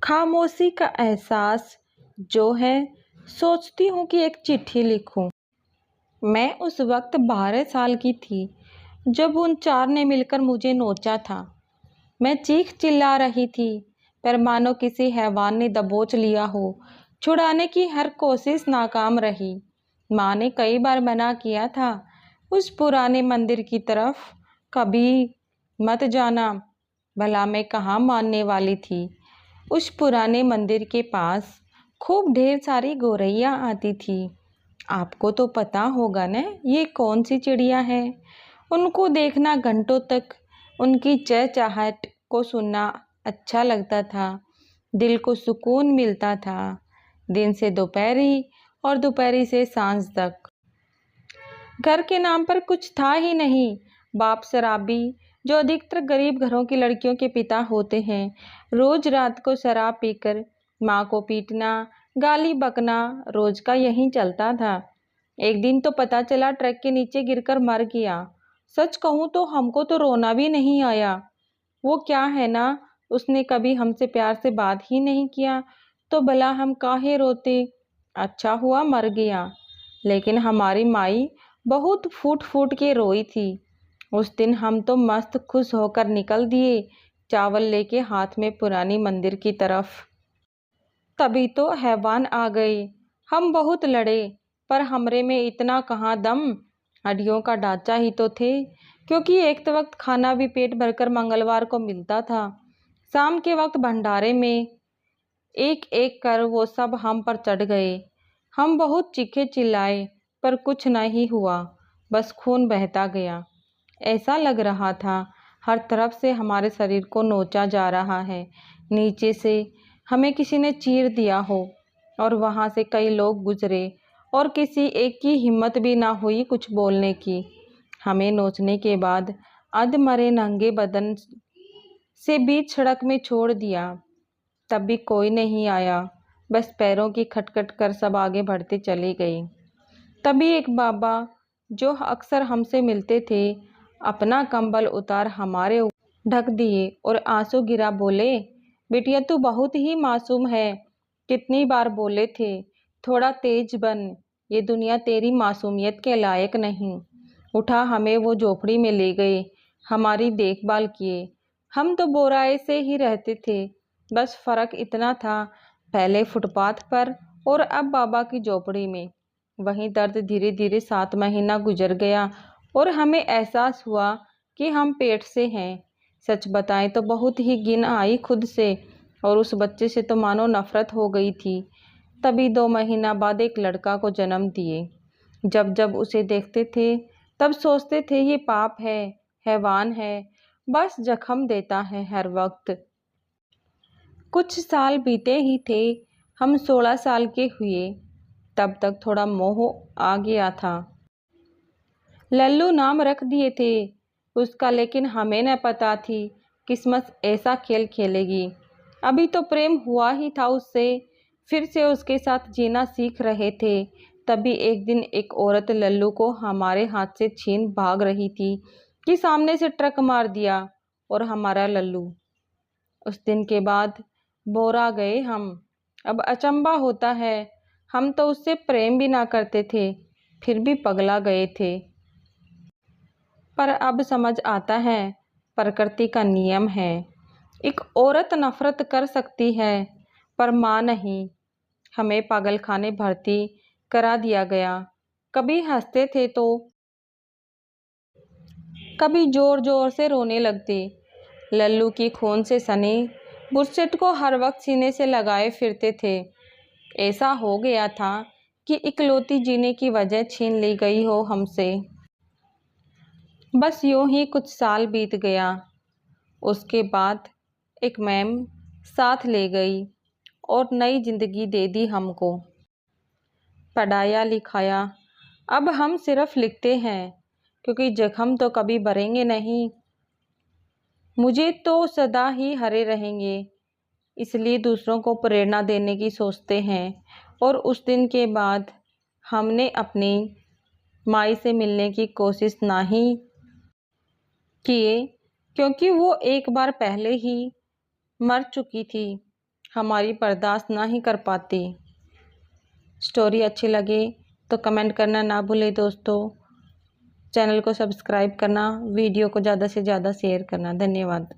खामोशी का एहसास जो है, सोचती हूँ कि एक चिट्ठी लिखूं। मैं उस वक्त 12 साल की थी जब उन चार ने मिलकर मुझे नोचा था। मैं चीख चिल्ला रही थी, पर मानो किसी हैवान ने दबोच लिया हो। छुड़ाने की हर कोशिश नाकाम रही। माँ ने कई बार मना किया था, उस पुराने मंदिर की तरफ कभी मत जाना। भला मैं कहाँ मानने वाली थी। उस पुराने मंदिर के पास खूब ढेर सारी गौरैया आती थी। आपको तो पता होगा न, ये कौन सी चिड़िया है। उनको देखना घंटों तक, उनकी चहचहाहट को सुनना अच्छा लगता था। दिल को सुकून मिलता था। दिन से दोपहरी और दोपहरी से सांझ तक। घर के नाम पर कुछ था ही नहीं। बाप शराबी, जो अधिकतर गरीब घरों की लड़कियों के पिता होते हैं, रोज रात को शराब पीकर माँ को पीटना, गाली बकना रोज का यही चलता था। एक दिन तो पता चला ट्रक के नीचे गिरकर मर गया। सच कहूँ तो हमको तो रोना भी नहीं आया। वो क्या है ना, उसने कभी हमसे प्यार से बात ही नहीं किया, तो भला हम काहे रोते। अच्छा हुआ मर गया। लेकिन हमारी माई बहुत फूट फूट के रोई थी। उस दिन हम तो मस्त खुश होकर निकल दिए, चावल लेके हाथ में पुरानी मंदिर की तरफ। तभी तो हैवान आ गए। हम बहुत लड़े, पर हमरे में इतना कहाँ दम। हड्डियों का ढांचा ही तो थे, क्योंकि एक तो वक्त खाना भी पेट भरकर मंगलवार को मिलता था। शाम के वक्त भंडारे में एक एक कर वो सब हम पर चढ़ गए। हम बहुत चीखे चिल्लाए, पर कुछ नहीं हुआ, बस खून बहता गया। ऐसा लग रहा था हर तरफ से हमारे शरीर को नोचा जा रहा है। नीचे से हमें किसी ने चीर दिया हो, और वहाँ से कई लोग गुजरे और किसी एक की हिम्मत भी ना हुई कुछ बोलने की। हमें नोचने के बाद अधमरे नंगे बदन से बीच सड़क में छोड़ दिया। तब भी कोई नहीं आया, बस पैरों की खटखट कर सब आगे बढ़ते चले गए। तभी एक बाबा, जो अक्सर हमसे मिलते थे, अपना कंबल उतार हमारे ढक दिए और आंसू गिरा बोले, बिटिया तू बहुत ही मासूम है। कितनी बार बोले थे, थोड़ा तेज बन, ये दुनिया तेरी मासूमियत के लायक नहीं। उठा हमें वो झोपड़ी में ले गए, हमारी देखभाल किए। हम तो बोराए से ही रहते थे, बस फर्क इतना था, पहले फुटपाथ पर और अब बाबा की झोपड़ी में। वहीं दर्द धीरे धीरे 7 महीना गुजर गया और हमें एहसास हुआ कि हम पेट से हैं। सच बताएं तो बहुत ही घिन आई खुद से, और उस बच्चे से तो मानो नफरत हो गई थी। तभी 2 महीना बाद एक लड़का को जन्म दिए। जब जब उसे देखते थे, तब सोचते थे ये पाप है, हैवान है, बस जख्म देता है हर वक्त। कुछ साल बीते ही थे, हम 16 साल के हुए। तब तक थोड़ा मोह आ गया था। लल्लू नाम रख दिए थे उसका, लेकिन हमें न पता थी किस्मत ऐसा खेल खेलेगी। अभी तो प्रेम हुआ ही था उससे, फिर से उसके साथ जीना सीख रहे थे। तभी एक दिन एक औरत लल्लू को हमारे हाथ से छीन भाग रही थी कि सामने से ट्रक मार दिया और हमारा लल्लू। उस दिन के बाद बोरा गए हम। अब अचंभा होता है, हम तो उससे प्रेम भी ना करते थे, फिर भी पगला गए थे। पर अब समझ आता है, प्रकृति का नियम है। एक औरत नफरत कर सकती है, पर माँ नहीं। हमें पागलखाने भर्ती करा दिया गया। कभी हंसते थे तो कभी जोर जोर से रोने लगते। लल्लू की खून से सनी बुरसेट को हर वक्त सीने से लगाए फिरते थे। ऐसा हो गया था कि इकलौती जीने की वजह छीन ली गई हो हमसे। बस यूं ही कुछ साल बीत गया। उसके बाद एक मैम साथ ले गई और नई जिंदगी दे दी हमको। पढ़ाया लिखाया, अब हम सिर्फ लिखते हैं, क्योंकि जख्म तो कभी भरेंगे नहीं। मुझे तो सदा ही हरे रहेंगे, इसलिए दूसरों को प्रेरणा देने की सोचते हैं। और उस दिन के बाद हमने अपनी माई से मिलने की कोशिश नहीं किए, क्योंकि वो एक बार पहले ही मर चुकी थी। हमारी बर्दाश्त ना ही कर पाती। स्टोरी अच्छी लगे तो कमेंट करना ना भूलें दोस्तों। चैनल को सब्सक्राइब करना, वीडियो को ज़्यादा से ज़्यादा शेयर करना। धन्यवाद।